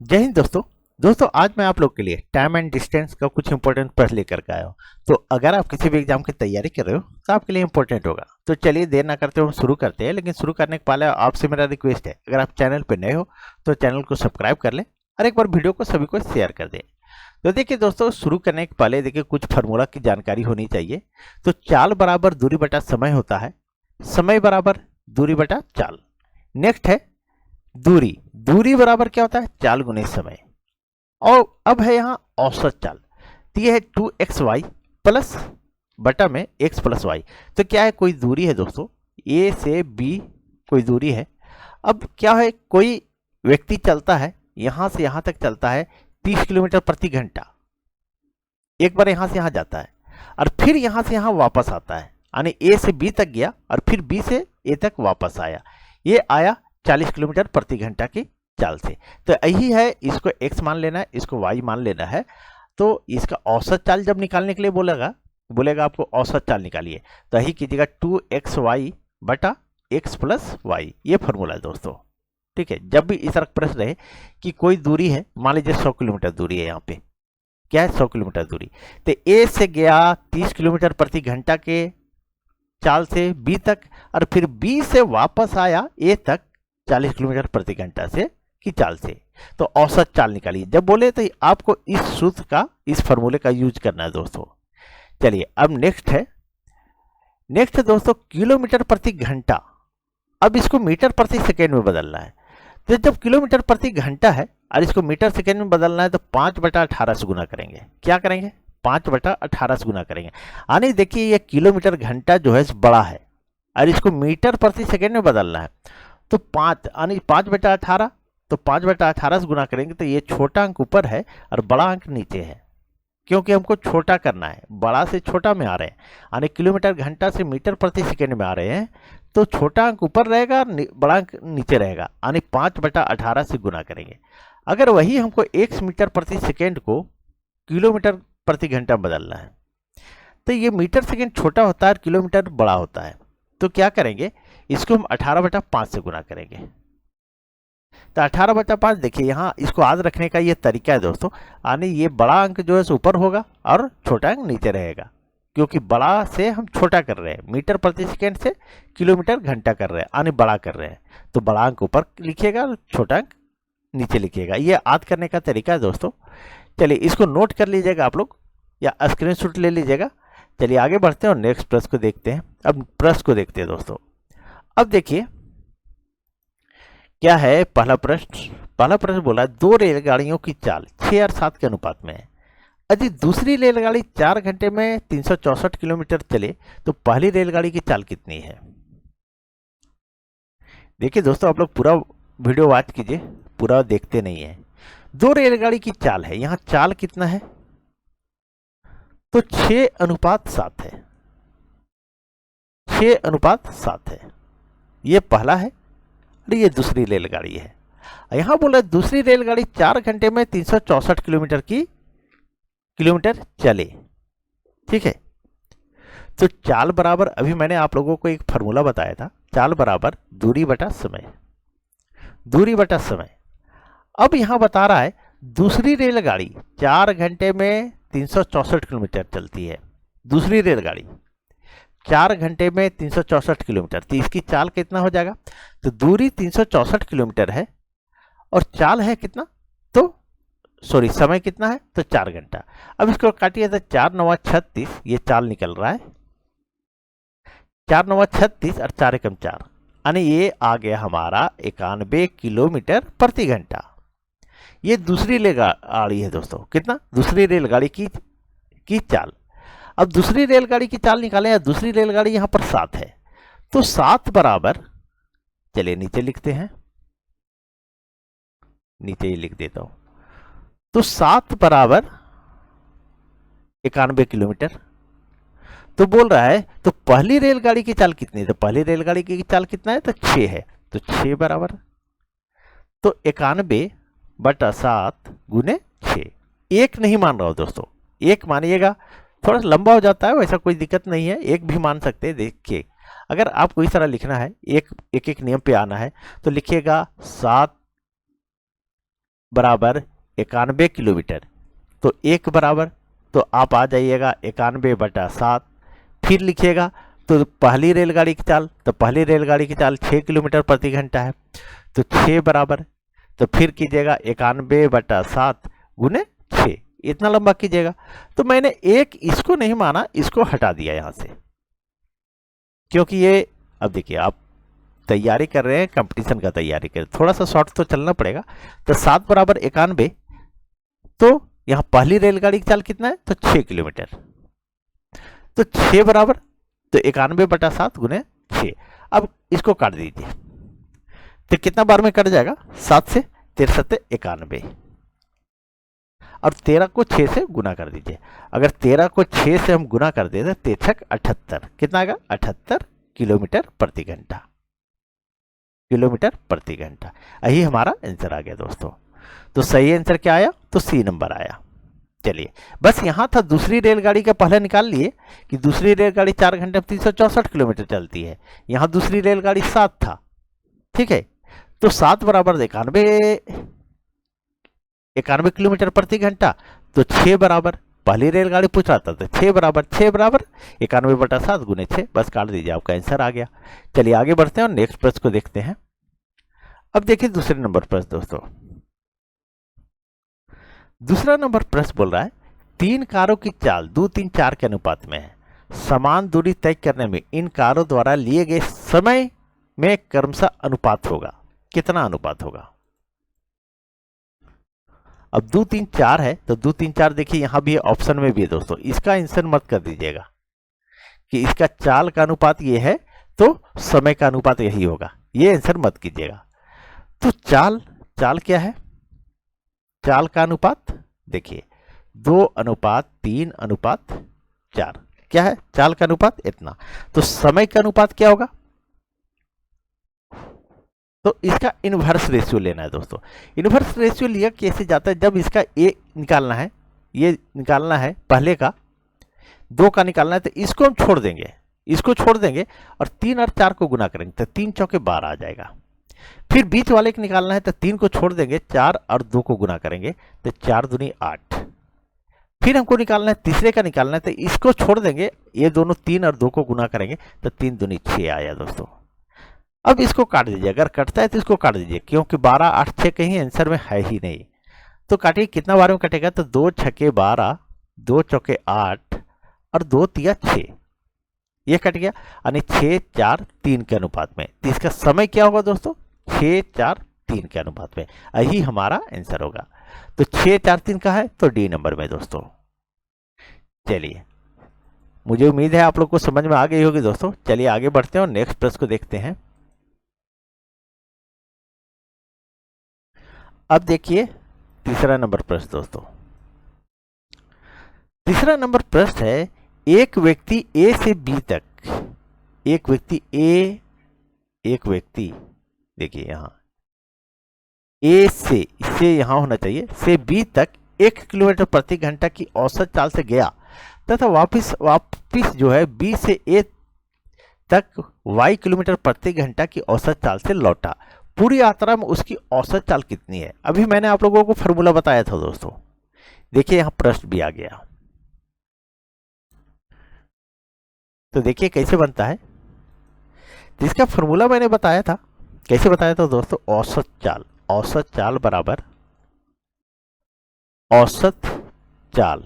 जय हिंद दोस्तों। आज मैं आप लोग के लिए टाइम एंड डिस्टेंस का कुछ इंपॉर्टेंट प्रश्न लेकर के आया हूँ। तो अगर आप किसी भी एग्जाम की तैयारी कर रहे हो तो आपके लिए इंपॉर्टेंट होगा। तो चलिए देर ना करते हुए शुरू करते हैं। लेकिन शुरू करने के पहले आपसे मेरा रिक्वेस्ट है, अगर आप चैनल पर नए हो तो चैनल को सब्सक्राइब कर लें और एक बार वीडियो को सभी को शेयर कर दें। तो देखिए दोस्तों, शुरू करने के पहले देखिए कुछ फार्मूला की जानकारी होनी चाहिए। तो चाल बराबर दूरी बटा समय होता है, समय बराबर दूरी बटा चाल। नेक्स्ट है दूरी, दूरी बराबर क्या होता है, चाल गुने समय। और अब है यहाँ औसत चाल, तो ये है 2xy प्लस बटा में x प्लस वाई। तो क्या है, कोई दूरी है दोस्तों, a से b कोई दूरी है। अब क्या है, कोई व्यक्ति चलता है, यहाँ से यहाँ तक चलता है 30 किलोमीटर प्रति घंटा। एक बार यहाँ से यहाँ जाता है और फिर यहाँ से यहाँ वापस आता है, यानी a से b तक गया और फिर b से a तक वापस आया। ये आया 40 किलोमीटर प्रति घंटा की चाल से। तो यही है, इसको x मान लेना है, इसको y मान लेना है। तो इसका औसत चाल जब निकालने के लिए बोलेगा आपको औसत चाल निकालिए, तो यही कीजिएगा 2xy बटा x प्लस वाई। ये फॉर्मूला है दोस्तों। ठीक है, जब भी इस तरह प्रश्न रहे कि कोई दूरी है, मान लीजिए 100 किलोमीटर दूरी है, यहाँ पे क्या है 100 किलोमीटर दूरी, तो a से गया 30 किलोमीटर प्रति घंटा के चाल से b तक, और फिर b से वापस आया a तक 40 किलोमीटर प्रति घंटा से की चाल से। तो औसत चाल निकालिए। जब बोले तो आपको इस सूत्र का, इस फॉर्मूले का यूज करना है दोस्तों। चलिए अब नेक्स्ट है दोस्तों किलोमीटर प्रति घंटा। अब इसको मीटर प्रति सेकेंड में बदलना है। तो जब किलोमीटर प्रति घंटा है और इसको मीटर सेकेंड में बदलना है, तो 5/18 से गुना करेंगे। क्या करेंगे, 5/18 से गुना करेंगे। यानी देखिए ये किलोमीटर घंटा जो है बड़ा है और इसको मीटर प्रति सेकेंड में बदलना है। तो 5 यानी 5/18, तो 5/18 से गुना करेंगे तो ये छोटा अंक ऊपर है और बड़ा अंक नीचे है, क्योंकि हमको छोटा करना है, बड़ा से छोटा में आ रहे हैं। यानी किलोमीटर घंटा से मीटर प्रति सेकेंड में आ रहे हैं, तो छोटा अंक ऊपर रहेगा और बड़ा अंक नीचे रहेगा। यानी 5/18 से गुना करेंगे। अगर वही हमको 1 मीटर प्रति सेकेंड को किलोमीटर प्रति घंटा बदलना है, तो ये मीटर सेकेंड छोटा होता है और किलोमीटर बड़ा होता है। तो क्या करेंगे, इसको हम 18/5 से गुना करेंगे। तो 18/5 देखिए, यहाँ इसको याद रखने का ये तरीका है दोस्तों। यानी ये बड़ा अंक जो है ऊपर होगा और छोटा अंक नीचे रहेगा, क्योंकि बड़ा से हम छोटा कर रहे हैं, मीटर प्रति सेकेंड से किलोमीटर घंटा कर रहे हैं, यानी बड़ा कर रहे हैं। तो बड़ा अंक ऊपर लिखिएगा और छोटा अंक नीचे लिखिएगा। ये याद करने का तरीका है दोस्तों। चलिए इसको नोट कर लीजिएगा आप लोग या स्क्रीनशॉट ले लीजिएगा। चलिए आगे बढ़ते हैं और नेक्स्ट प्रश्न को देखते हैं। अब प्रश्न को देखते हैं दोस्तों। अब देखिए क्या है पहला प्रश्न बोला 2 रेलगाड़ियों की चाल 6 और 7 के अनुपात में है। यदि दूसरी रेलगाड़ी 4 घंटे में 364 किलोमीटर चले तो पहली रेलगाड़ी की चाल कितनी है। देखिए दोस्तों, आप लोग पूरा वीडियो वॉच कीजिए, पूरा देखते नहीं है। 2 रेलगाड़ी की चाल है, यहाँ चाल कितना है, तो 6:7 है। 6:7 है, ये पहला है और ये दूसरी रेलगाड़ी है। यहाँ बोला दूसरी रेलगाड़ी 4 घंटे में 364 किलोमीटर चले। ठीक है, तो चाल बराबर, अभी मैंने आप लोगों को एक फार्मूला बताया था, चाल बराबर दूरी बटा समय, दूरी बटा समय। अब यहाँ बता रहा है दूसरी रेलगाड़ी 4 घंटे में 364 किलोमीटर चलती है। दूसरी रेलगाड़ी 4 घंटे में 364 किलोमीटर, तो इसकी चाल कितना हो जाएगा, तो दूरी 364 किलोमीटर है और चाल है कितना, तो सॉरी समय कितना है, तो 4 घंटा। अब इसको काटिए तो 4×9 = 36, ये चाल निकल रहा है। 4×9 = 36 और 4 × 4, यानी ये आ गया हमारा 91 किलोमीटर प्रति घंटा। ये दूसरी रेलगाड़ी है दोस्तों, कितना, दूसरी रेलगाड़ी की चाल। अब दूसरी रेलगाड़ी की चाल निकालें, दूसरी रेलगाड़ी यहाँ पर 7 है, तो 7 बराबर, चलिए नीचे लिखते हैं, नीचे ही लिख देता हूं। तो 7 बराबर 91 किलोमीटर। तो बोल रहा है तो पहली रेलगाड़ी की चाल कितनी है, तो पहली रेलगाड़ी की चाल कितना है, तो 6 है। तो 6 बराबर, तो 91/7 गुने 6। 1 नहीं मान रहा हो दोस्तों, 1 मानिएगा, थोड़ा सा लंबा हो जाता है, वैसा कोई दिक्कत नहीं है, 1 भी मान सकते हैं। देखिए अगर आपको इस तरह लिखना है, एक एक नियम पे आना है, तो लिखिएगा 7 बराबर 91 किलोमीटर, तो 1 बराबर, तो आप आ जाइएगा 91/7। फिर लिखिएगा तो पहली रेलगाड़ी की चाल, तो पहली रेलगाड़ी की चाल 6 किलोमीटर प्रति घंटा है, तो 6 बराबर, तो फिर कीजिएगा 91/7 गुने 6, इतना लंबा कीजिएगा। तो मैंने एक इसको नहीं माना, इसको हटा दिया यहां से, क्योंकि ये, अब देखिए आप तैयारी कर रहे हैं, कंपटीशन का तैयारी कर, थोड़ा सा शॉर्ट तो चलना पड़ेगा। तो 7 बराबर 91, तो यहां पहली रेलगाड़ी की चाल कितना है, तो 6 किलोमीटर, तो 6 बराबर, तो 91/7 गुने 6। अब इसको काट दीजिए, तो कितना बार में कट जाएगा, 7 से 63 91, और 13 को 6 से गुना कर दीजिए। अगर 13 को 6 से हम गुना कर देते, 63 78, कितना आएगा, 78 किलोमीटर प्रति घंटा, किलोमीटर प्रति घंटा। यही हमारा आंसर आ गया दोस्तों। तो सही आंसर क्या आया, तो सी नंबर आया। चलिए, बस यहां था दूसरी रेलगाड़ी का पहले निकाल लिए कि दूसरी रेलगाड़ी 4 घंटे में 364 किलोमीटर चलती है, यहां दूसरी रेलगाड़ी 7 था, ठीक है। तो 7 बराबर 91 किलोमीटर प्रति घंटा, तो 6 बराबर, पहली रेलगाड़ी पूछ रहा था, तो 6 बराबर 91/7 गुने 6, बस काट दीजिए, आपका आंसर आ गया। चलिए आगे बढ़ते हैं और नेक्स्ट प्रश्न को देखते हैं। अब देखिए दूसरे नंबर प्रश्न दोस्तों, दूसरा नंबर प्रश्न बोल रहा है 3 कारों की चाल 2 3 4 के अनुपात में है, समान दूरी तय करने में इन कारों द्वारा लिए गए समय में क्रमशः अनुपात होगा, कितना अनुपात होगा। अब 2 3 4 है, तो 2 3 4 देखिए यहां भी ऑप्शन में भी है दोस्तों, इसका आंसर मत कर दीजिएगा कि इसका चाल का अनुपात ये है तो समय का अनुपात यही होगा, ये आंसर मत कीजिएगा। तो चाल क्या है, चाल का अनुपात देखिए 2:3:4, क्या है चाल का अनुपात इतना। तो समय का अनुपात क्या होगा, तो इसका इनवर्स रेशियो लेना है दोस्तों। इनवर्स रेशियो लिया कैसे जाता है, जब इसका ए निकालना है, ये निकालना है पहले का, 2 का निकालना है, तो इसको हम छोड़ देंगे, इसको छोड़ देंगे और 3 और 4 को गुना करेंगे, तो 3 चौके 12 आ जाएगा। फिर बीच वाले को निकालना है, तो 3 को छोड़ देंगे, 4 और 2 को गुना करेंगे, तो 4 दूनी 8। फिर हमको निकालना है तीसरे का निकालना है, तो इसको छोड़ देंगे, ये दोनों 3 और 2 को गुना करेंगे, तो 3 दूनी 6 आया दोस्तों। अब इसको काट दीजिए, अगर कटता है तो इसको काट दीजिए, क्योंकि 12 8 6 कहीं आंसर में है ही नहीं। तो काटिए, कितना बार में कटेगा, तो 2 छके 12, 2 चौके 8 और 2 तिया 6, ये कट गया, यानी 6 4 3 के अनुपात में। तो इसका समय क्या होगा दोस्तों, 6 4 3 के अनुपात में, यही हमारा आंसर होगा। तो 6 4 3 का है, तो डी नंबर में दोस्तों। चलिए, मुझे उम्मीद है आप लोग को समझ में आ गई होगी दोस्तों। चलिए आगे बढ़ते हैं और नेक्स्ट प्रश्न को देखते हैं। अब देखिए तीसरा नंबर प्रश्न दोस्तों, तीसरा नंबर प्रश्न है एक व्यक्ति ए से बी तक, एक व्यक्ति देखिए यहां ए से, इससे यहां होना चाहिए, से बी तक 1 किलोमीटर प्रति घंटा की औसत चाल से गया तथा वापस जो है बी से ए तक y किलोमीटर प्रति घंटा की औसत चाल से लौटा, पूरी यात्रा में उसकी औसत चाल कितनी है। अभी मैंने आप लोगों को फॉर्मूला बताया था दोस्तों, देखिए यहां प्रश्न भी आ गया, तो देखिए कैसे बनता है। तो इसका फॉर्मूला मैंने बताया था, कैसे बताया था दोस्तों, औसत चाल बराबर औसत चाल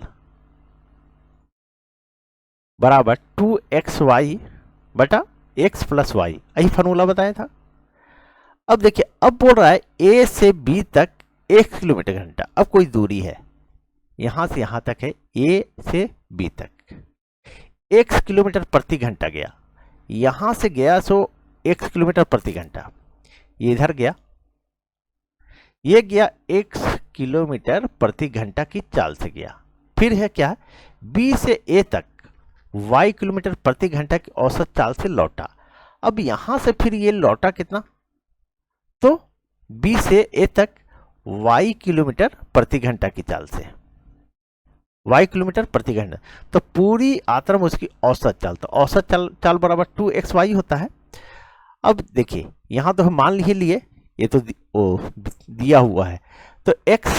बराबर 2xy बटा x प्लस y, यही फॉर्मूला बताया था। अब देखिए, अब बोल रहा है ए से बी तक 1 किलोमीटर घंटा, अब कोई दूरी है, यहां से यहां तक है, ए से बी तक 1 किलोमीटर प्रति घंटा गया, यहां से गया सो 1 किलोमीटर प्रति घंटा, ये इधर गया, ये गया 1 किलोमीटर प्रति घंटा की चाल से गया। फिर है क्या, बी से ए तक y किलोमीटर प्रति घंटा की औसत चाल से लौटा। अब यहां से फिर ये लौटा कितना, तो b से a तक y किलोमीटर प्रति घंटा की चाल से, y किलोमीटर प्रति घंटा, तो पूरी यात्रा में उसकी औसत चाल, तो औसत चाल बराबर 2xy होता है। अब देखिए यहां तो हम मान लिए, ये तो दिया हुआ है, तो x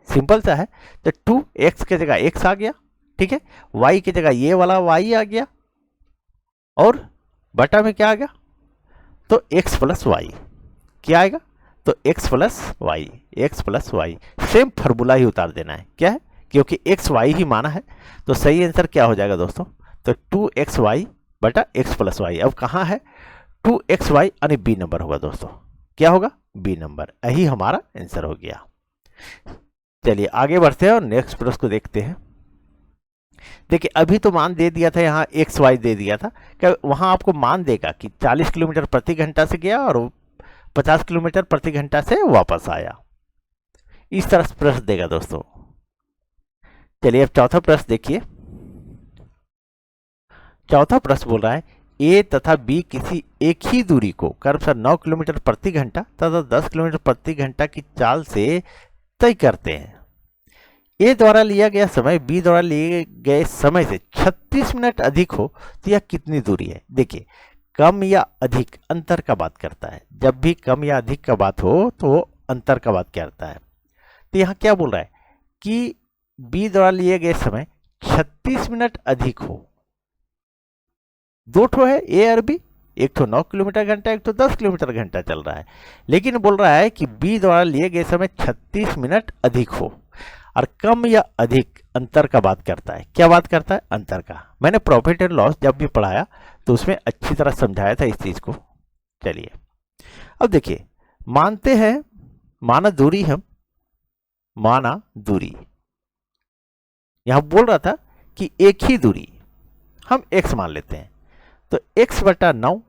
सिंपल सा है, तो 2x की जगह x आ गया, ठीक है, y की जगह ये वाला y आ गया, और बटा में क्या आ गया, तो x प्लस वाई क्या आएगा, तो x plus y, x plus y, same formula ही उतार देना है, क्या है, क्योंकि x y ही माना है, तो सही आंसर क्या हो जाएगा दोस्तों, तो 2xy बटा x प्लस वाई। अब कहाँ है 2xy, यानी बी नंबर होगा दोस्तों, क्या होगा, बी नंबर, यही हमारा आंसर हो गया। चलिए आगे बढ़ते हैं और नेक्स्ट प्रश्न को देखते हैं। देखिए अभी तो मान दे दिया था, यहाँ एक्स वाई दे दिया था, क्या वहां आपको मान देगा कि 40 किलोमीटर प्रति घंटा से गया और 50 किलोमीटर प्रति घंटा से वापस आया, इस तरह से प्रश्न देगा दोस्तों। चलिए अब चौथा प्रश्न देखिए। चौथा प्रश्न बोल रहा है ए तथा बी किसी एक ही दूरी को क्रमशः 9 किलोमीटर प्रति घंटा तथा 10 किलोमीटर प्रति घंटा की चाल से तय करते हैं। ए द्वारा लिया गया समय बी द्वारा लिए गए समय से 36 मिनट अधिक हो तो यह कितनी दूरी है। देखिए कम या अधिक अंतर का बात करता है, जब भी कम या अधिक का बात हो तो वो अंतर का बात करता है। तो यहाँ क्या बोल रहा है कि बी द्वारा लिए गए समय 36 मिनट अधिक हो, दो ठो है ए और बी, एक तो 9 किलोमीटर घंटा, एक तो 10 किलोमीटर घंटा चल रहा है, लेकिन बोल रहा है कि बी द्वारा लिए गए समय 36 मिनट अधिक हो, और कम या अधिक अंतर का बात करता है। क्या बात करता है, अंतर का। मैंने प्रॉफिट एंड लॉस जब भी पढ़ाया तो उसमें अच्छी तरह समझाया था इस चीज को। चलिए अब देखिए, मानते हैं, माना दूरी, हम माना दूरी, यहां बोल रहा था कि एक ही दूरी हम x मान लेते हैं, तो x बटा 9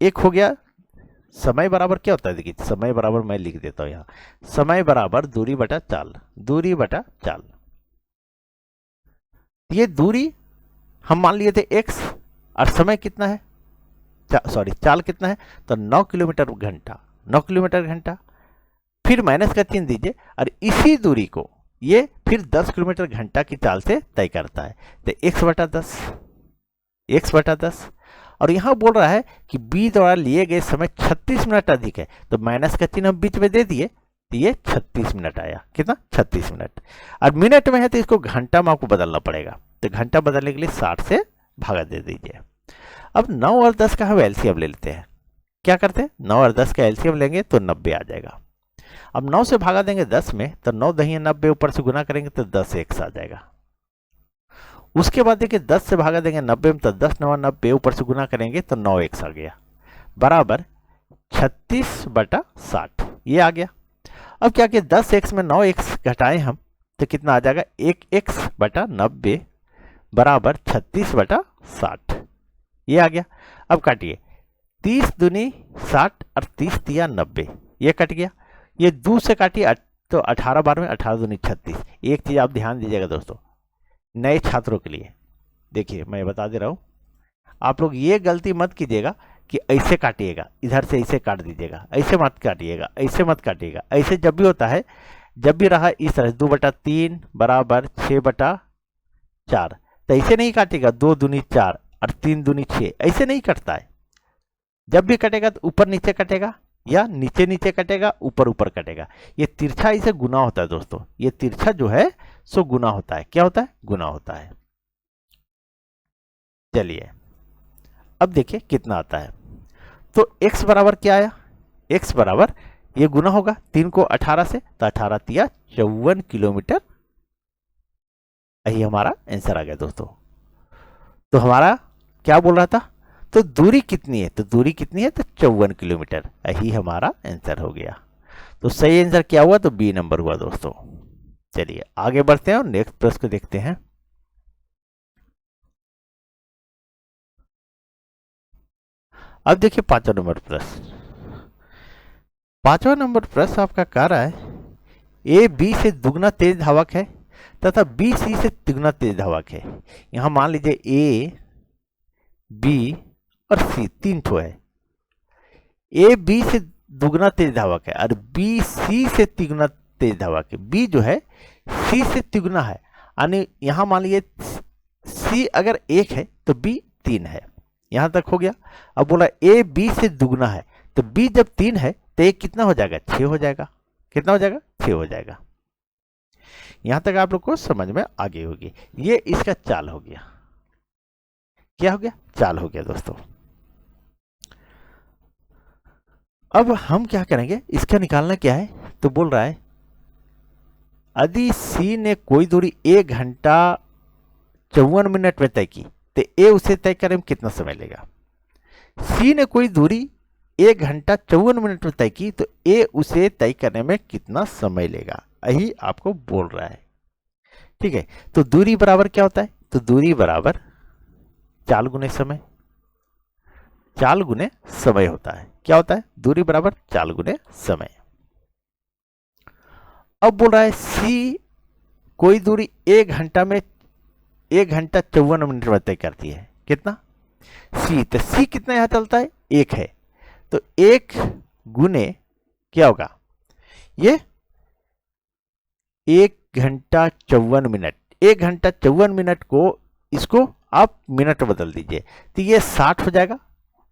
एक हो गया, समय बराबर क्या होता है, देखिए समय बराबर मैं लिख देता हूं यहां, समय बराबर दूरी बटा चाल, दूरी बटा चाल। ये दूरी हम मान लिए थे x, और समय कितना है, सॉरी चाल कितना है, तो 9 किलोमीटर घंटा, 9 किलोमीटर घंटा, फिर माइनस का चिन्ह दीजिए, और इसी दूरी को ये फिर 10 किलोमीटर घंटा की चाल से तय करता है, तो x बटा 10, x बटा 10। और यहां बोल रहा है कि b द्वारा लिए गए समय 36 मिनट अधिक है, तो माइनस का चिन्ह हम बीच में दे दिए, तो ये 36 मिनट आया, कितना 36 मिनट। और मिनट में है तो इसको घंटा में आपको बदलना पड़ेगा, तो घंटा बदलने के लिए 60 से भागा दे दीजिए। अब 9 और 10 का हम एलसीएम ले लेते हैं। क्या करते हैं, 9 और 10 का एलसीएम लेंगे तो 90 आ जाएगा। अब 9 से भागा देंगे 10 में, तो 9 दही 90, ऊपर से गुना करेंगे तो 10x आ जाएगा। उसके बाद देखिए 10 से भागा देंगे 90 में, तो 10 9 90, ऊपर से गुना करेंगे तो 9x आ गया, बराबर 36 बटा 60, ये आ गया। अब क्या किया, 10x में 9x घटाएं हम तो कितना आ जाएगा, 1x बटा 90 बराबर 36 बटा 60, ये आ गया। अब काटिए, 30 दूनी 60 और 30 दिया 90, ये कट गया। ये 2 से काटिए तो 18 बार में 18 दूनी 36। एक चीज आप ध्यान दीजिएगा दोस्तों, नए छात्रों के लिए, देखिए मैं बता दे रहा हूं, आप लोग ये गलती मत कीजिएगा कि ऐसे काटिएगा, इधर से ऐसे काट दीजिएगा, ऐसे मत काटिएगा, ऐसे मत काटिएगा। ऐसे जब भी होता है, जब भी रहा इस तरह 2 बटा 3 बराबर 6 बटा 4, तो ऐसे नहीं काटेगा, 2 दूनी 4 और 3 दूनी 6, ऐसे नहीं कटता है। जब भी कटेगा तो ऊपर नीचे कटेगा, या नीचे नीचे कटेगा, ऊपर ऊपर कटेगा। ये तिरछा इसे गुना होता है दोस्तों, ये तिरछा जो है सो गुना होता है। क्या होता है, गुना होता है। चलिए अब देखिए कितना आता है, तो x बराबर क्या आया, x बराबर ये गुना होगा 3 को 18 से, तो 18 तिया 54 किलोमीटर, यही हमारा आंसर आ गया दोस्तों। तो हमारा क्या बोल रहा था, तो दूरी कितनी है, तो दूरी कितनी है, तो 54 किलोमीटर, यही हमारा आंसर हो गया। तो सही आंसर क्या हुआ, तो बी नंबर हुआ दोस्तों। चलिए आगे बढ़ते हैं और नेक्स्ट प्रश्न को देखते हैं। अब देखिए 5वां नंबर प्रश्न। 5वां नंबर प्रश्न आपका कह रहा है ए बी से दुगना तेज धावक है तथा बी सी से तिगुना तेज धावक है। यहां मान लीजिए ए बी और सी 3 ठो है, ए बी से दुगना तेज धावक है और बी सी से तिगुना तेज धावक है। बी जो है सी से तिगुना है, यानी यहां मान लीजिए सी अगर 1 है तो बी 3 है, यहां तक हो गया। अब बोला ए बी से दुगना है, तो बी जब 3 है तो एक कितना हो जाएगा, 6 हो जाएगा। कितना हो जाएगा, 6 हो जाएगा। यहां तक आप लोग को समझ में आ गई होगी। ये इसका चाल हो गया। क्या हो गया? चाल हो गया दोस्तों। अब हम क्या करेंगे, इसका निकालना क्या है, तो बोल रहा है यदि सी ने कोई दूरी 1 घंटा 54 मिनट में तय की तो ए उसे तय करने में कितना समय लेगा। सी ने कोई दूरी 1 घंटा 54 मिनट में तय की तो ए उसे तय करने में कितना समय लेगा, यही आपको बोल रहा है। ठीक है, तो दूरी बराबर क्या होता है, तो दूरी बराबर चाल गुने समय, चाल गुने समय होता है। क्या होता है? दूरी बराबर चाल गुने समय। अब बोल रहा है सी कोई दूरी 1 घंटा में 1 घंटा 54 मिनट में तय करती है। कितना? सी, तो सी कितना यहां चलता है? 1 है, तो 1 गुने क्या होगा, ये 1 घंटा 54 मिनट, 1 घंटा 54 मिनट को इसको आप मिनट बदल दीजिए तो ये 60 हो जाएगा,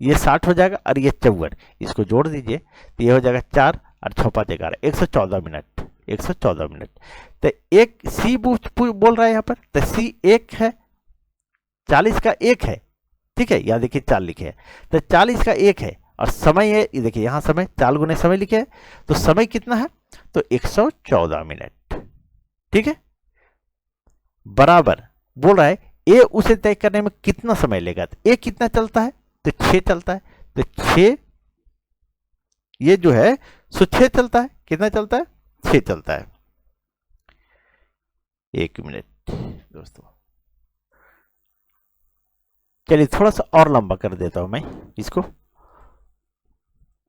ये 60 हो जाएगा और ये 54, इसको जोड़ दीजिए तो ये हो जाएगा 4 और 6 5 11, 114 मिनट, 114 मिनट। तो एक सी बोल रहा है यहाँ पर, तो सी 1 है, 40 का 1 है। ठीक है, यहाँ देखिए 4 लिखे है, तो 40 का 1 है और समय है, ये देखिए यहाँ समय, 4 गुने समय लिखे है, तो समय कितना है, तो 114 मिनट। ठीक है, बराबर बोल रहा है ए उसे तय करने में कितना समय लेगा। तो ए कितना चलता है, तो 6 चलता है, तो 6 ये जो है सो 6 चलता है। कितना चलता है? 6 चलता है। 1 मिनट दोस्तों, चलिए थोड़ा सा और लंबा कर देता हूं मैं इसको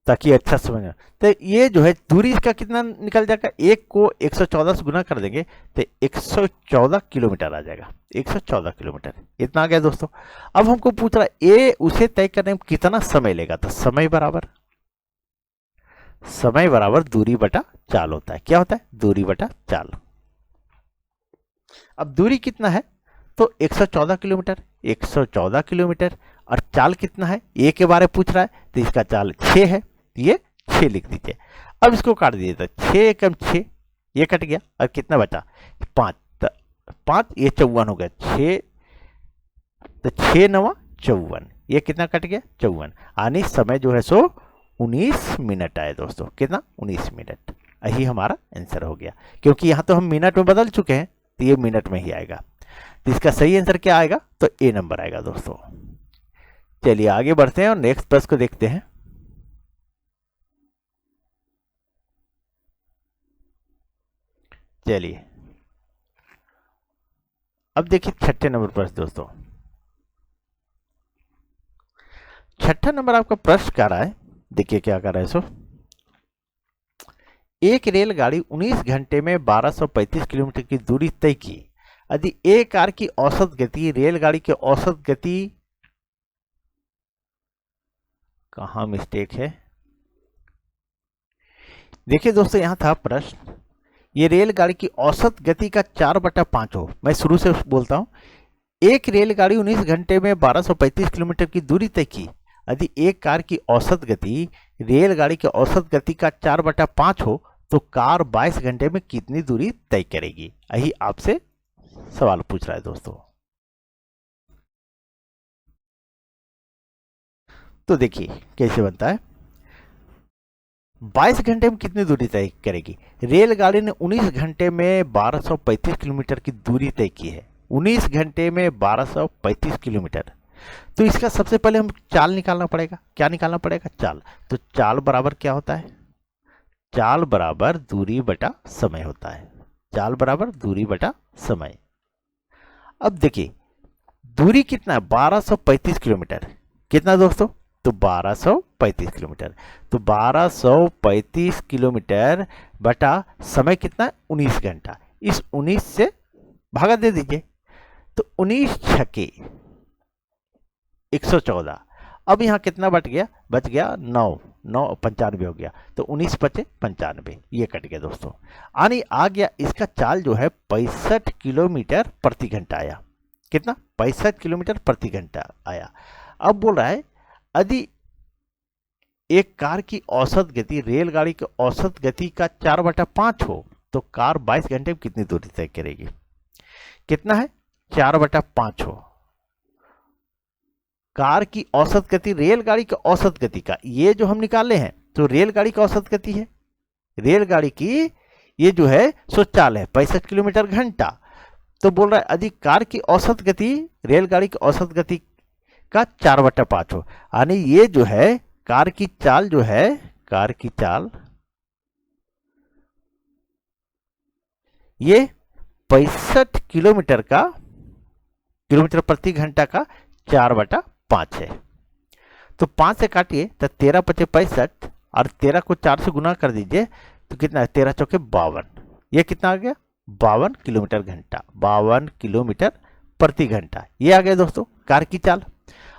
ताकि अच्छा समझ में। तो ये जो है दूरी इसका कितना निकल जाएगा, 1 को 114 से गुना कर देंगे तो 114 किलोमीटर आ जाएगा, 114 किलोमीटर इतना आ गया दोस्तों। अब हमको पूछ रहा है ए उसे तय करने में कितना समय लेगा, तो समय बराबर दूरी बटा चाल होता है। क्या होता है? दूरी बटा चाल। अब दूरी कितना है, तो 114 किलोमीटर, 114 किलोमीटर, और चाल कितना है, ए के बारे में पूछ रहा है तो इसका चाल 6 है, ये 6 लिख दीजिए। अब इसको काट दीजिए तो 6 एकम 6, ये कट गया और कितना बचा 5, तो 5 ये 54 हो गया, 6 तो 6 9 54, ये कितना कट गया 54, यानी समय जो है सो 19 मिनट आए दोस्तों। कितना? 19 मिनट। यही हमारा आंसर हो गया, क्योंकि यहां तो हम मिनट में बदल चुके हैं तो ये मिनट में ही आएगा। तो इसका सही आंसर क्या आएगा, तो ए नंबर आएगा दोस्तों। चलिए आगे बढ़ते हैं और नेक्स्ट प्रश्न को देखते हैं। चलिए अब देखिए छठे नंबर प्रश्न दोस्तों। छठा नंबर आपका प्रश्न क्या रहा है, देखिए क्या कर रहा है। सो एक रेलगाड़ी 19 घंटे में 1235 किलोमीटर की दूरी तय की। यदि ए कार की औसत गति रेलगाड़ी की औसत गति, कहां मिस्टेक है, देखिए दोस्तों यहां था प्रश्न, ये रेलगाड़ी की औसत गति का 4/5 हो। मैं शुरू से बोलता हूं, एक रेलगाड़ी 19 घंटे में 1235 किलोमीटर की दूरी तय की। यदि एक कार की औसत गति रेलगाड़ी की औसत गति का 4/5 हो तो कार 22 घंटे में कितनी दूरी तय करेगी, यही आपसे सवाल पूछ रहा है दोस्तों। तो देखिए कैसे बनता है, 22 घंटे में कितनी दूरी तय करेगी। रेलगाड़ी ने 19 घंटे में 1235 किलोमीटर की दूरी तय की है, 19 घंटे में 1235 किलोमीटर। तो इसका सबसे पहले हम चाल निकालना पड़ेगा। क्या निकालना पड़ेगा? चाल। तो चाल बराबर क्या होता है, चाल बराबर दूरी बटा समय होता है। चाल बराबर दूरी बटा समय। अब देखिए दूरी कितना है, 1235 किलोमीटर। कितना दोस्तों? तो 1235 किलोमीटर। तो 1235 किलोमीटर बटा समय कितना है, 19 घंटा। इस 19 से भागा दे दीजिए, तो 19 छके 114। अब यहाँ कितना बच गया 9 95 हो गया, तो 19 बचे 95, ये कट गया दोस्तों। यानी आ गया इसका चाल जो है 65 किलोमीटर प्रति घंटा आया। कितना? 65 किलोमीटर प्रति घंटा आया। अब बोल रहा है यदि एक कार की औसत गति रेलगाड़ी की औसत गति का 4/5 हो तो कार 22 घंटे में कितनी दूरी तय करेगी? कितना है? 4/5 हो। कार की औसत गति रेलगाड़ी की औसत गति का ये जो हम निकाले हैं तो रेलगाड़ी की औसत गति है, रेलगाड़ी की ये जो है सो चाल है 65 किलोमीटर घंटा। तो बोल रहा है अधिक कार की औसत गति रेलगाड़ी की औसत गति का 4/5 हो। यानी ये जो है कार की चाल जो है, कार की चाल ये 65 किलोमीटर प्रति घंटा का 4/5 है। तो 5 से काटिए तो 13 × 5 = 65 और 13 को 4 से गुना कर दीजिए तो कितना है? 13 × 4 = 52। ये कितना आ गया? 52 किलोमीटर घंटा, 52 किलोमीटर प्रति घंटा। ये आ गया दोस्तों कार की चाल।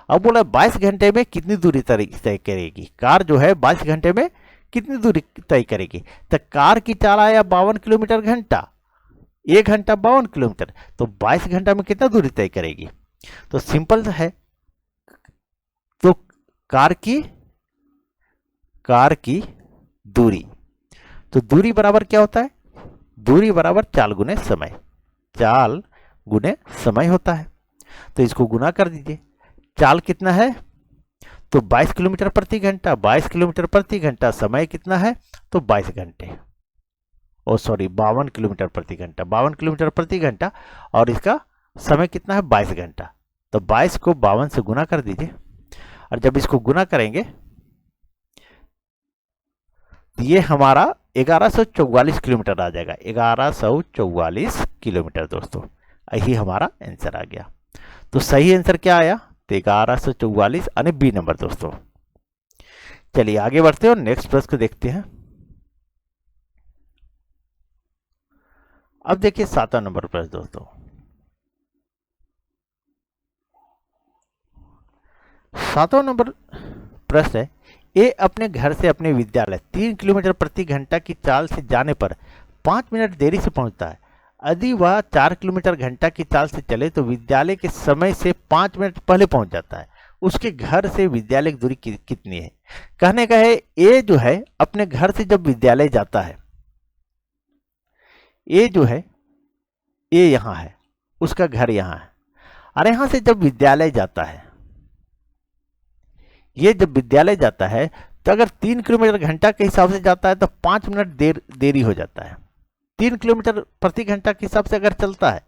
अब बोला 22 घंटे में कितनी दूरी तय करेगी? कार जो है 22 घंटे में कितनी दूरी तय करेगी? तो कार की चाल आया 52 किलोमीटर घंटा, 1 घंटा 52 किलोमीटर, तो 22 घंटा में कितना दूरी तय करेगी? तो सिंपल है, तो कार की दूरी, तो दूरी बराबर क्या होता है? दूरी बराबर चाल गुने समय, चाल गुने समय होता है। तो इसको गुना कर दीजिए। चाल कितना है? तो 22 किलोमीटर प्रति घंटा, 22 किलोमीटर प्रति घंटा, समय कितना है? तो 22 घंटे, ओ सॉरी 52 किलोमीटर प्रति घंटा, 52 किलोमीटर प्रति घंटा, और इसका समय कितना है? 22 घंटा। तो 22 को 52 से गुना कर दीजिए, और जब इसको गुना करेंगे तो ये हमारा 1144 किलोमीटर आ जाएगा, 1144 किलोमीटर दोस्तों। यही हमारा आंसर आ गया। तो सही आंसर क्या आया? तो 1144 यानी बी नंबर दोस्तों। चलिए आगे बढ़ते हैं और नेक्स्ट प्रश्न को देखते हैं। अब देखिए 7वां नंबर प्रश्न दोस्तों। 7वां नंबर प्रश्न है, ए अपने घर से अपने विद्यालय 3 किलोमीटर प्रति घंटा की चाल से जाने पर 5 मिनट देरी से पहुंचता है। यदि वह 4 किलोमीटर घंटा की चाल से चले तो विद्यालय के समय से 5 मिनट पहले पहुंच जाता है। उसके घर से विद्यालय की दूरी कितनी है? कहने का है ए जो है अपने घर से जब विद्यालय जाता है, ए जो है ए यहां है, उसका घर यहां है, और यहां से जब विद्यालय जाता है, ये जब विद्यालय जाता है तो अगर 3 किलोमीटर घंटा के हिसाब से जाता है तो 5 मिनट देरी हो जाता है। 3 किलोमीटर प्रति घंटा के हिसाब से अगर चलता है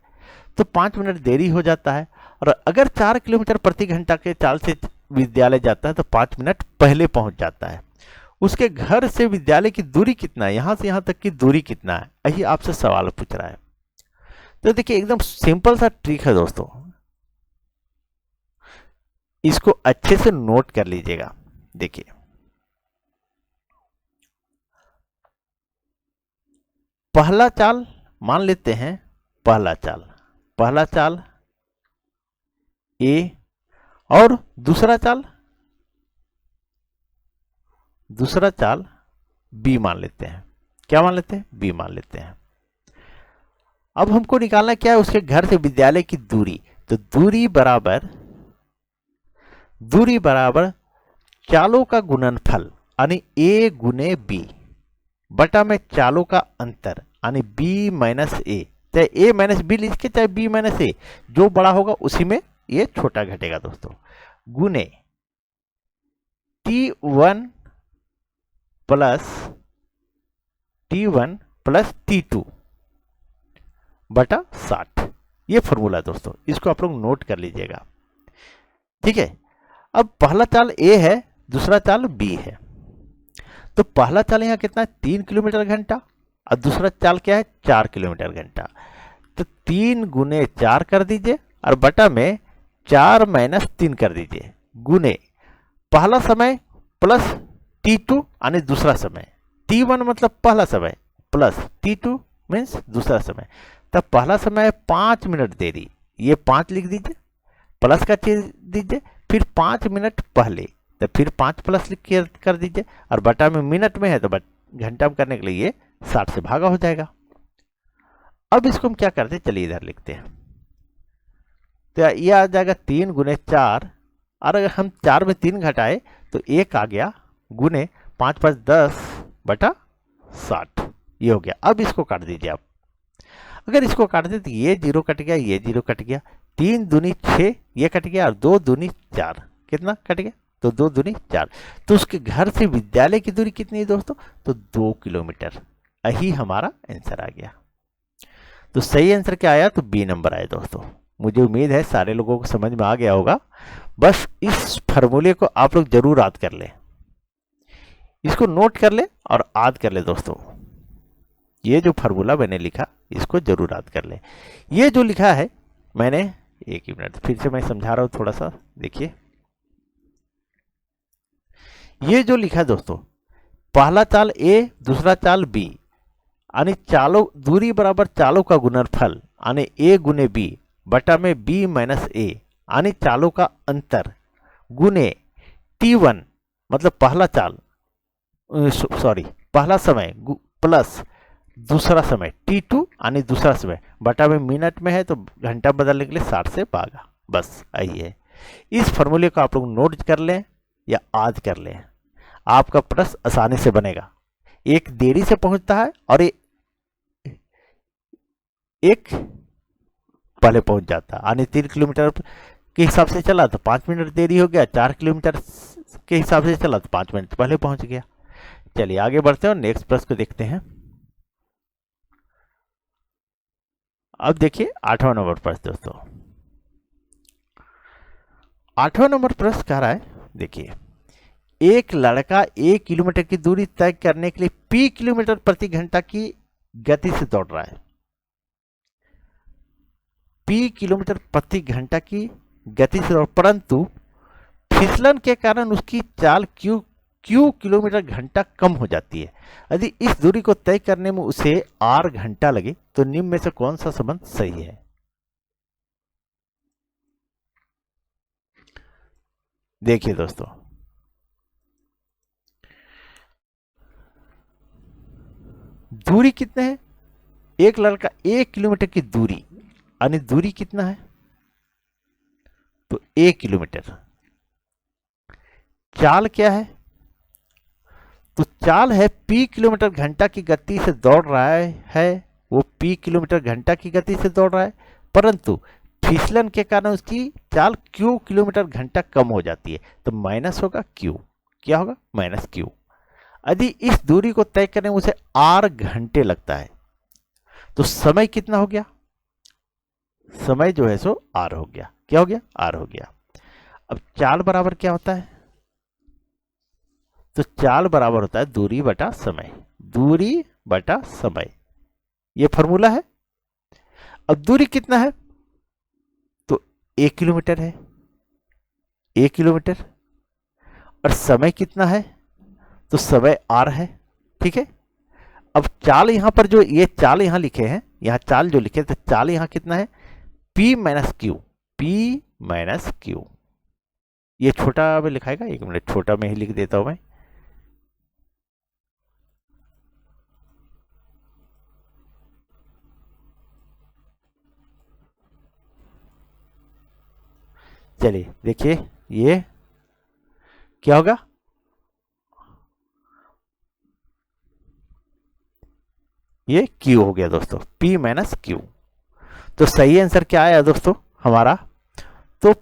तो 5 मिनट देरी हो जाता है, और अगर 4 किलोमीटर प्रति घंटा के चाल से विद्यालय जाता है तो 5 मिनट पहले पहुंच जाता है। उसके घर से विद्यालय की दूरी कितना है? यहां से यहां तक की दूरी कितना है? यही आपसे सवाल पूछ रहा है। तो देखिए एकदम सिंपल सा ट्रिक है दोस्तों, इसको अच्छे से नोट कर लीजिएगा। देखिए पहला चाल मान लेते हैं, पहला चाल ए, और दूसरा चाल बी मान लेते हैं। क्या मान लेते हैं? बी मान लेते हैं। अब हमको निकालना क्या है? उसके घर से विद्यालय की दूरी। तो दूरी बराबर चालों का गुणनफल यानी ए गुने बी बटा में चालों का अंतर यानी बी माइनस ए। चाहे ए माइनस बी लिख के चाहे बी माइनस ए, जो बड़ा होगा उसी में ये छोटा घटेगा दोस्तों, गुने T1 प्लस T2 बटा 60। ये फॉर्मूला दोस्तों, इसको आप लोग नोट कर लीजिएगा। ठीक है, अब पहला चाल ए है, दूसरा चाल बी है। तो पहला चाल यहाँ कितना है? 3 किलोमीटर घंटा, और दूसरा चाल क्या है? 4 किलोमीटर घंटा। तो 3 गुने 4 कर दीजिए और बटा में 4 माइनस 3 कर दीजिए, गुने पहला समय प्लस T2 यानी दूसरा समय, T1 मतलब पहला समय प्लस T2 मीन्स दूसरा समय। तब पहला समय 5 मिनट देरी, ये 5 लिख दीजिए, प्लस का चीज दीजिए, फिर 5 मिनट पहले, तो फिर 5 प्लस लिख कर दीजिए, और बटा में मिनट में है तो घंटा में करने के लिए ये 60 से भागा हो जाएगा। अब इसको हम क्या करते हैं? चलिए इधर लिखते हैं। तो ये आ जाएगा 3 गुने 4, और अगर हम 4 में 3 घटाए तो 1 आ गया, गुने 5 × 5 = 10 बटा 60। ये हो गया। अब इसको काट दीजिए आप। अगर इसको काट दे तो ये 0 कट गया, ये 0 कट गया, 3 दूनी 6 ये कट गया, और 2 दूनी 4 कितना कट गया, तो 2 दूनी 4। तो उसके घर से विद्यालय की दूरी कितनी है दोस्तों, तो 2 किलोमीटर। यही हमारा आंसर आ गया। तो सही आंसर क्या आया, तो बी नंबर आया दोस्तों। मुझे उम्मीद है सारे लोगों को समझ में आ गया होगा। बस इस फॉर्मूले को आप लोग जरूर याद कर लें, इसको नोट कर ले और याद कर ले दोस्तों। ये जो फार्मूला मैंने लिखा इसको जरूर याद कर ले। ये जो लिखा है मैंने, एक ही मिनट फिर से मैं समझा रहा हूं थोड़ा सा, देखिए ये जो लिखा है दोस्तों, पहला चाल ए दूसरा चाल बी, यानी चालों दूरी बराबर चालों का गुणनफल, यानी ए गुने बी बटा में बी माइनस ए, यानी चालों का अंतर गुने T1 मतलब पहला चाल, सॉरी पहला समय प्लस दूसरा समय T2 यानी दूसरा समय बटा में मिनट में है तो घंटा बदलने के लिए 60 से भागा। बस यही है। इस फॉर्मूले को आप लोग नोट कर लें या याद कर लें, आपका प्रश्न आसानी से बनेगा। एक देरी से पहुंचता है और एक पहले पहुंच जाता है, यानी 3 किलोमीटर के हिसाब से चला तो 5 मिनट देरी हो गया, 4 किलोमीटर के हिसाब से चला तो 5 मिनट पहले पहुंच गया। चलिए आगे बढ़ते हैं और नेक्स्ट प्रश्न को देखते हैं। अब देखिए 8वां नंबर प्रश्न दोस्तों। 8वां नंबर प्रश्न कह रहा है, देखिए एक लड़का 1 किलोमीटर की दूरी तय करने के लिए p किलोमीटर प्रति घंटा की गति से दौड़ रहा है। p किलोमीटर प्रति घंटा की गति से दौड़, परंतु फिसलन के कारण उसकी चाल q किलोमीटर घंटा कम हो जाती है। यदि इस दूरी को तय करने में उसे r घंटा लगे तो निम्न में से कौन सा संबंध सही है। देखिए दोस्तों, दूरी कितना है, एक लड़का 1 किलोमीटर की दूरी, यानी दूरी कितना है, तो 1 किलोमीटर। चाल क्या है, तो चाल है p किलोमीटर घंटा की गति से दौड़ रहा है, वो p किलोमीटर घंटा की गति से दौड़ रहा है, परंतु फिसलन के कारण उसकी चाल q किलोमीटर घंटा कम हो जाती है, तो माइनस होगा q। क्या होगा, माइनस q। यदि इस दूरी को तय करने में उसे r घंटे लगता है तो समय कितना हो गया, समय जो है सो r हो गया। क्या हो गया, r हो गया। अब चाल बराबर क्या होता है, तो चाल बराबर होता है दूरी बटा समय, दूरी बटा समय, ये फॉर्मूला है। अब दूरी कितना है, तो 1 किलोमीटर है, 1 किलोमीटर, और समय कितना है, तो समय r है। ठीक है। अब चाल यहां पर जो ये चाल यहां लिखे हैं, यहां चाल जो लिखे तो चाल यहां कितना है, p minus Q, p minus Q. ये छोटा में लिखाएगा, एक मिनट छोटा में ही लिख देता हूं मैं। चलिए देखिए ये क्या होगा, ये Q हो गया दोस्तों, P माइनस क्यू। तो सही आंसर क्या आया दोस्तों हमारा, तो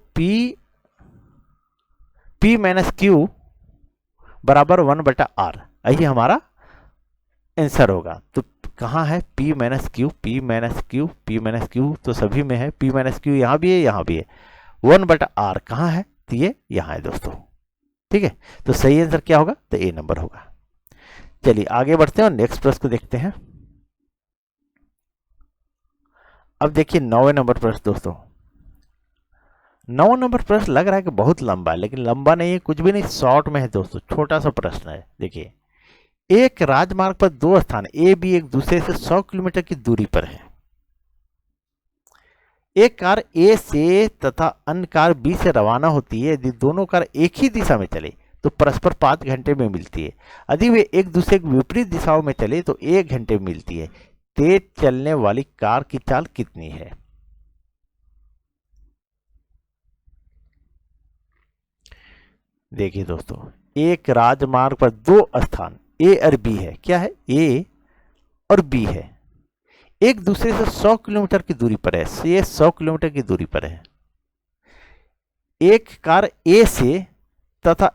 P माइनस क्यू बराबर 1 बटा R, यही हमारा आंसर होगा। तो कहाँ है P minus Q, P minus Q, P minus Q, तो सभी में है P माइनस क्यू, यहाँ भी है यहाँ भी है। 1 बटा R कहाँ है, तो ये यहाँ है दोस्तों। ठीक है, तो सही आंसर क्या होगा, तो ए नंबर होगा। चलिए आगे बढ़ते हैं और नेक्स्ट प्रश्न को देखते हैं। अब देखिए 9वें नंबर प्रश्न दोस्तों। 9वां नंबर प्रश्न लग रहा है कि बहुत लंबा है, लेकिन लंबा नहीं है, कुछ भी नहीं, शॉर्ट में है दोस्तों, छोटा सा प्रश्न है। देखिए एक राजमार्ग पर 2 स्थान ए बी एक दूसरे से 100 किलोमीटर की दूरी पर है। एक कार ए से तथा अन्य कार बी से रवाना होती है। यदि दोनों कार एक ही दिशा में चले तो परस्पर 5 घंटे में मिलती है। यदि वे एक दूसरे की विपरीत दिशाओं में चले तो 1 घंटे में मिलती है। तेज चलने वाली कार की चाल कितनी है। देखिए दोस्तों, एक राजमार्ग पर 2 स्थान ए और बी है। क्या है, ए और बी है, एक दूसरे से 100 किलोमीटर की दूरी पर है, ये 100 किलोमीटर की दूरी पर है। एक कार ए से तथा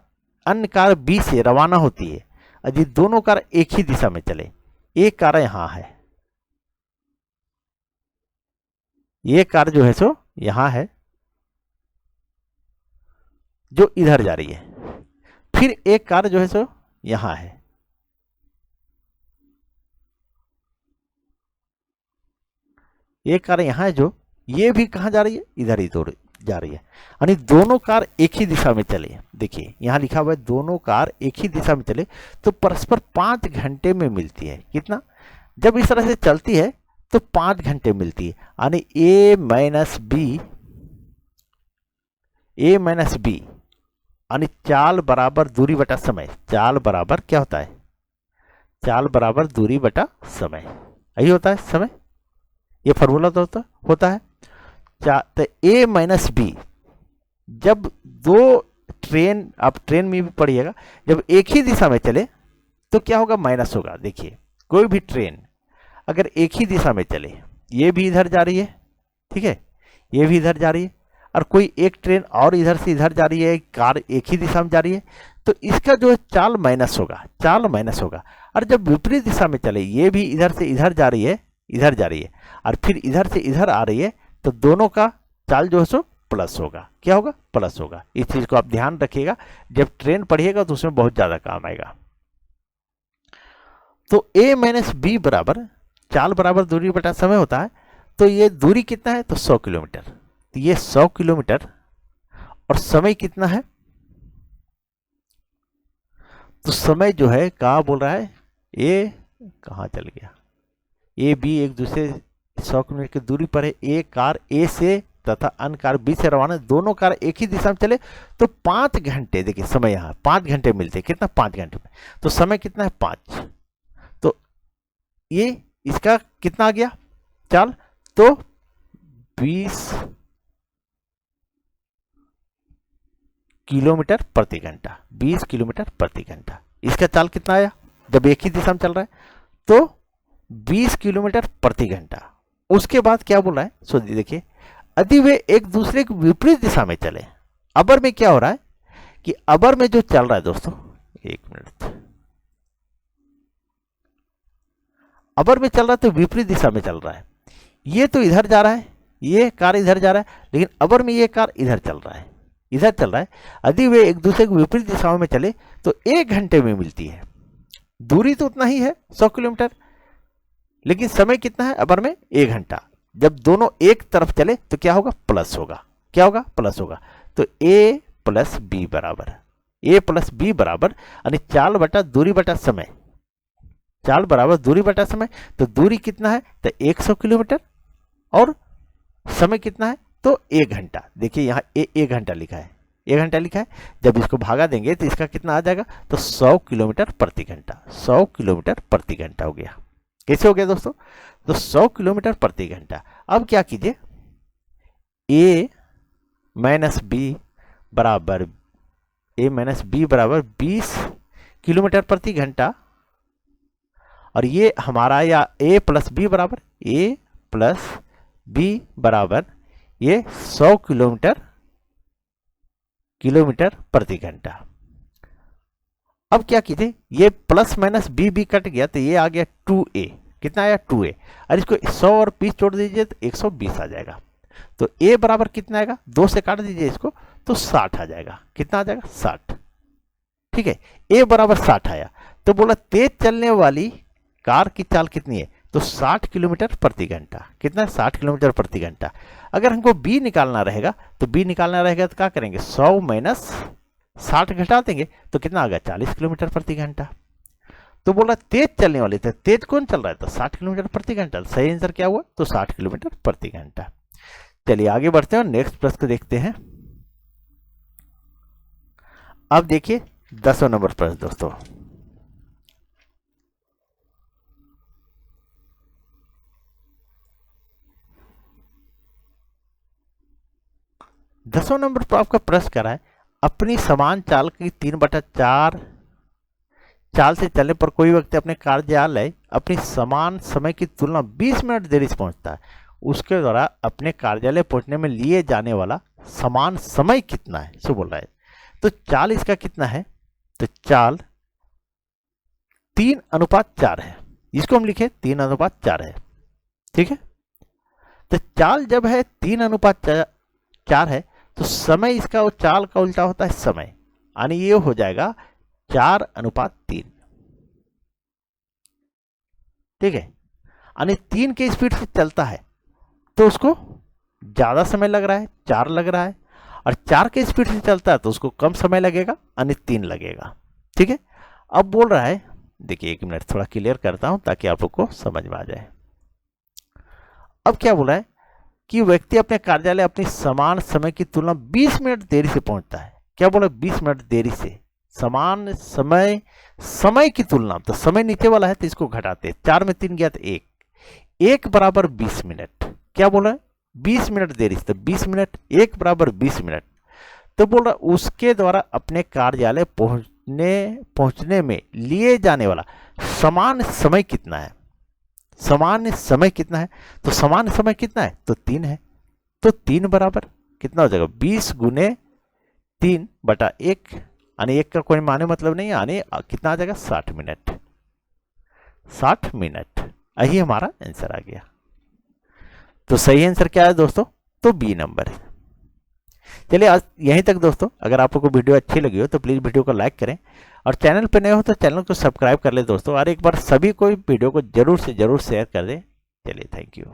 अन्य कार बी से रवाना होती है, यदि दोनों कार एक ही दिशा में चले। एक कार यहां है, ये कार जो है सो यहां है जो इधर जा रही है, फिर एक कार जो है सो यहां है, एक कार यहां है जो ये भी कहां जा रही है, इधर ही दौड़ जा रही है, यानी दोनों कार एक ही दिशा में चले। देखिए यहां लिखा हुआ है दोनों कार एक ही दिशा में चले तो परस्पर 5 घंटे में मिलती है। कितना? जब इस तरह से चलती है तो 5 घंटे मिलती है, यानी ए माइनस बी यानी चाल बराबर दूरी बटा समय। चाल बराबर क्या होता है? चाल बराबर दूरी बटा समय, यही होता है समय, ये फॉर्मूला तो होता है। तो ए माइनस बी, जब दो ट्रेन, आप ट्रेन में भी पढ़िएगा, जब एक ही दिशा में चले तो क्या होगा? माइनस होगा। देखिए कोई भी ट्रेन अगर एक ही दिशा में चले, ये भी इधर जा रही है, ठीक है, ये भी इधर जा रही है, और कोई एक ट्रेन और इधर से इधर जा रही है, कार एक ही दिशा में जा रही है, तो इसका जो है चाल माइनस होगा, चाल माइनस होगा। और जब विपरीत दिशा में चले, ये भी इधर से इधर जा रही है, इधर जा रही है, और फिर इधर से इधर आ रही है, तो दोनों का चाल जो है सो प्लस होगा। क्या होगा? प्लस होगा। इस चीज को आप ध्यान रखिएगा, जब ट्रेन पढ़िएगा तो उसमें बहुत ज्यादा काम आएगा। तो a माइनस बी बराबर चाल बराबर दूरी बटा समय होता है। तो ये दूरी कितना है? तो 100 किलोमीटर। तो ये 100 किलोमीटर और समय कितना है? तो समय जो है कहाँ बोल रहा है? ए कहाँ चल गया? ए बी एक दूसरे 100 किलोमीटर की दूरी पर है। एक कार ए से तथा अन्य कार बी से रवाना, दोनों कार एक ही दिशा में चले तो 5 घंटे, देखिए समय यहाँ 5 घंटे मिलते हैं। कितना? 5 घंटे में। तो समय कितना है? 5। तो ये इसका कितना आ गया चाल? तो 20 किलोमीटर प्रति घंटा, 20 किलोमीटर प्रति घंटा। इसका चाल कितना आया जब एक ही दिशा में चल रहा है? तो 20 किलोमीटर प्रति घंटा। उसके बाद क्या बोला है? सो देखिए, यदि वे एक दूसरे के विपरीत दिशा में चले, अबर में क्या हो रहा है कि अबर में जो चल रहा है दोस्तों, एक मिनट, अबर में चल रहा है तो विपरीत दिशा में चल रहा है। ये तो इधर जा रहा है, ये कार इधर जा रहा है, लेकिन अबर में ये कार इधर चल रहा है, इधर चल रहा है। यदि वे एक दूसरे के विपरीत दिशाओं में चले तो 1 घंटे में मिलती है। दूरी तो उतना ही है 100 किलोमीटर, लेकिन समय कितना है अबर में? 1 घंटा। जब दोनों एक तरफ चले तो क्या होगा? प्लस होगा। क्या होगा? प्लस होगा। तो a प्लस बी बराबर, a प्लस बी बराबर यानी चाल बटा दूरी बटा समय। चाल बराबर दूरी बटा समय। तो दूरी कितना है? तो 100 किलोमीटर और समय कितना है? तो 1 घंटा। देखिए यहाँ 1 घंटा लिखा है, 1 घंटा लिखा है। जब इसको भागा देंगे तो इसका कितना आ जाएगा? तो 100 किलोमीटर प्रति घंटा, 100 किलोमीटर प्रति घंटा हो गया। कैसे हो गया दोस्तों? तो 100 किलोमीटर प्रति घंटा। अब क्या कीजिए, a माइनस बी बराबर 20 किलोमीटर प्रति घंटा, और ये हमारा या a प्लस बी बराबर ये 100 किलोमीटर प्रति घंटा। अब क्या कीजिए, ये प्लस माइनस बी कट गया तो ये आ गया 2a। कितना आया? 2a। और इसको 100 और 20 जोड़ दीजिए तो 120 आ जाएगा। तो a बराबर कितना आएगा? 2 से काट दीजिए इसको तो 60 आ जाएगा। कितना आ जाएगा? 60। ठीक है, a बराबर 60 आया। तो बोला तेज चलने वाली कार की चाल कितनी है? तो 60 किलोमीटर प्रति घंटा। कितना? 60 किलोमीटर प्रति घंटा। अगर हमको b निकालना रहेगा तो क्या करेंगे? 100 माइनस 60 घटा देंगे तो कितना आ गया? 40 किलोमीटर प्रति घंटा। तो बोला तेज चलने वाली, तो तेज कौन चल रहा है? तो 60 किलोमीटर प्रति घंटा। सही आंसर क्या हुआ? तो 60 किलोमीटर प्रति घंटा। चलिए आगे बढ़ते हैं और नेक्स्ट प्रश्न को देखते हैं। अब देखिए 10वां नंबर प्रश्न दोस्तों। दसवां नंबर पर आपका प्रश्न कर रहा है, अपनी समान चाल की 3/4 चाल से चलने पर कोई व्यक्ति अपने कार्यालय अपनी समान समय की तुलना 20 मिनट देरी से पहुंचता है, उसके द्वारा अपने कार्यालय पहुंचने में लिए जाने वाला समान समय कितना है, सो बोल रहा है। तो चाल इसका कितना है, तो चाल 3:4 है, इसको हम लिखे 3:4 है, ठीक है। तो चाल जब है 3:4 है तो समय इसका और चाल का उल्टा होता है समय, यानी ये हो जाएगा 4:3, ठीक है। यानी 3 के स्पीड से चलता है तो उसको ज्यादा समय लग रहा है, 4 लग रहा है, और 4 के स्पीड से चलता है तो उसको कम समय लगेगा, यानी 3 लगेगा, ठीक है। अब बोल रहा है, देखिए 1 मिनट थोड़ा क्लियर करता हूं ताकि आप लोग को समझ में आ जाए। अब क्या बोला है कि व्यक्ति अपने कार्यालय अपनी समान समय की तुलना 20 मिनट देरी से पहुंचता है। क्या बोला, 20 मिनट देरी से, समान समय, समय की तुलना, तो समय नीचे वाला है तो इसको घटाते हैं, 4 में 3 गया तो 1 बराबर 20 मिनट। क्या बोला है, 20 मिनट देरी से, तो 20 मिनट 1 बराबर 20 मिनट। तो बोल रहा उसके द्वारा अपने कार्यालय पहुंचने में लिए जाने वाला समान समय कितना है, समान समय कितना है, तो समान समय कितना है, तो 3 है। तो 3 बराबर कितना हो जाएगा, 20 गुने 3 बटा 1, यानी 1 का कोई माने मतलब नहीं, यानी कितना आ जाएगा, 60 मिनट, 60 मिनट। यही हमारा आंसर आ गया। तो सही आंसर क्या है दोस्तों, तो बी नंबर है। चलिए आज यहीं तक दोस्तों। अगर आप लोगों को वीडियो अच्छी लगी हो तो प्लीज़ वीडियो को लाइक करें, और चैनल पर नए हो तो चैनल को सब्सक्राइब कर ले दोस्तों, और एक बार सभी को वीडियो को जरूर से जरूर शेयर कर दें। चलिए, थैंक यू।